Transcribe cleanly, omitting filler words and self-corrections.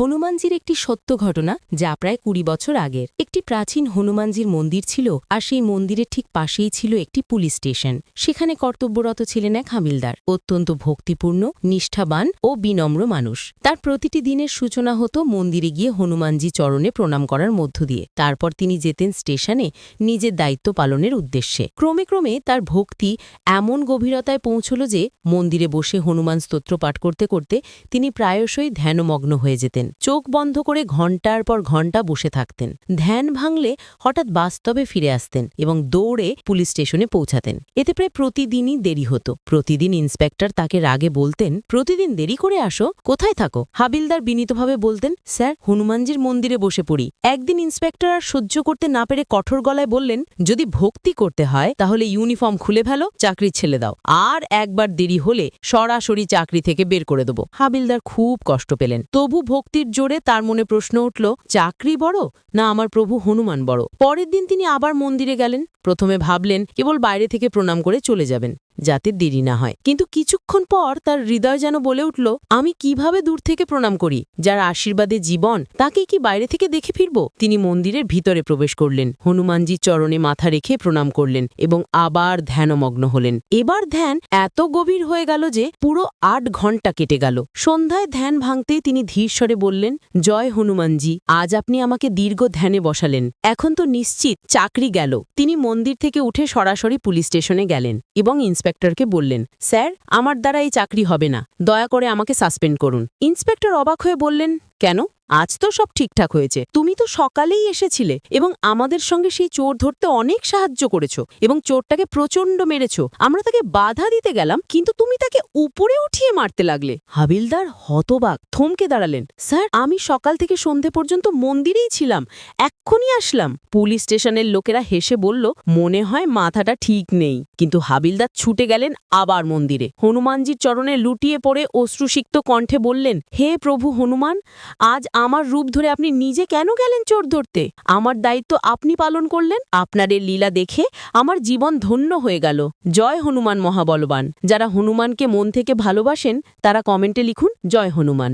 হনুমানজির একটি সত্য ঘটনা যা প্রায় ২০ বছর আগের। একটি প্রাচীন হনুমানজির মন্দির ছিল, আর সেই মন্দিরের ঠিক পাশেই ছিল একটি পুলিশ স্টেশন। সেখানে কর্তব্যরত ছিলেন এক হাবিলদার, অত্যন্ত ভক্তিপূর্ণ, নিষ্ঠাবান ও বিনম্র মানুষ। তার প্রতিটি দিনের সূচনা হতো মন্দিরে গিয়ে হনুমানজি চরণে প্রণাম করার মধ্য দিয়ে। তারপর তিনি যেতেন স্টেশনে নিজের দায়িত্ব পালনের উদ্দেশ্যে। ক্রমে ক্রমে তার ভক্তি এমন গভীরতায় পৌঁছল যে মন্দিরে বসে হনুমান স্তোত্র পাঠ করতে করতে তিনি প্রায়শই ধ্যানমগ্ন হয়ে যেতেন। চোখ বন্ধ করে ঘণ্টার পর ঘণ্টা বসে থাকতেন। ধ্যান ভাঙলে হঠাৎ বাস্তবে ফিরে আসতেন এবং দৌড়ে পুলিশ স্টেশনে পৌঁছাতেন। এতে প্রায় প্রতিদিনই দেরি হতো। প্রতিদিন ইন্সপেক্টর তাকে রাগে বলতেন, প্রতিদিন দেরি করে আসো, কোথায় থাকো? হাবিলদার বিনীতভাবে বলতেন, স্যার, হনুমানজির মন্দিরে বসে পড়ি। একদিন ইন্সপেক্টর আর সহ্য করতে না পেরে কঠোর গলায় বললেন, যদি ভক্তি করতে হয় তাহলে ইউনিফর্ম খুলে ফেলো, চাকরি ছেড়ে দাও। আর একবার দেরি হলে সরাসরি চাকরি থেকে বের করে দেবো। হাবিলদার খুব কষ্ট পেলেন। তবু ভক্তির জোরে তার মনে প্রশ্ন উঠল, চাকরি বড় না আমার প্রভু হনুমান বড়? পরের দিন তিনি আবার মন্দিরে গেলেন। প্রথমে ভাবলেন কেবল বাইরে থেকে প্রণাম করে চলে যাবেন, যাতে দেরি না হয়। কিন্তু কিছুক্ষণ পর তার হৃদয় যেন বলে উঠল, আমি কিভাবে দূর থেকে প্রণাম করি? যার আশীর্বাদে জীবন, তাকে কি বাইরে থেকে দেখে ফিরব? তিনি মন্দিরের ভিতরে প্রবেশ করলেন, হনুমানজির চরণে মাথা রেখে প্রণাম করলেন এবং আবার ধ্যানমগ্ন হলেন। এবার ধ্যান এত গভীর হয়ে গেল যে পুরো ৮ ঘণ্টা কেটে গেল। সন্ধ্যায় ধ্যান ভাঙতেই তিনি ধীর স্বরে বললেন, জয় হনুমানজি, আজ আপনি আমাকে দীর্ঘ ধ্যানে বসালেন। এখন তো নিশ্চিত চাকরি গেল। তিনি মন্দির থেকে উঠে সরাসরি পুলিশ স্টেশনে গেলেন এবং ইন্সপেক্টরকে বললেন, স্যার, আমার দ্বারা এই চাকরি হবে না, দয়া করে আমাকে সাসপেন্ড করুন। ইন্সপেক্টর অবাক হয়ে বললেন, কেন? আজ তো সব ঠিকঠাক হয়েছে। তুমি তো সকালেই এসেছিলে এবং আমাদের সঙ্গে সেই চোর ধরতে অনেক সাহায্য করেছো এবং চোরটাকে প্রচণ্ড মেরেছো। আমরা তাকে বাধা দিতে গেলাম, কিন্তু তুমি তাকে উপরে উঠিয়ে মারতে লাগলে। হাবিলদার হতবাক, থমকে দাঁড়ালেন। স্যার, আমি সকাল থেকে সন্ধে পর্যন্ত মন্দিরেই ছিলাম, এক্ষুনি আসলাম। পুলিশ স্টেশনের লোকেরা হেসে বলল, মনে হয় মাথাটা ঠিক নেই। কিন্তু হাবিলদার ছুটে গেলেন আবার মন্দিরে। হনুমানজির চরণে লুটিয়ে পড়ে অশ্রুসিক্ত কণ্ঠে বললেন, হে প্রভু হনুমান, আজ আমার রূপ ধরে আপনি নিজে কেন গেলেন চোর ধরতে? আমার দায়িত্ব আপনি পালন করলেন। আপনার এই লীলা দেখে আমার জীবন ধন্য হয়ে গেল। জয় হনুমান মহাবলবান। যারা হনুমানকে মন থেকে ভালোবাসেন তারা কমেন্টে লিখুন, জয় হনুমান।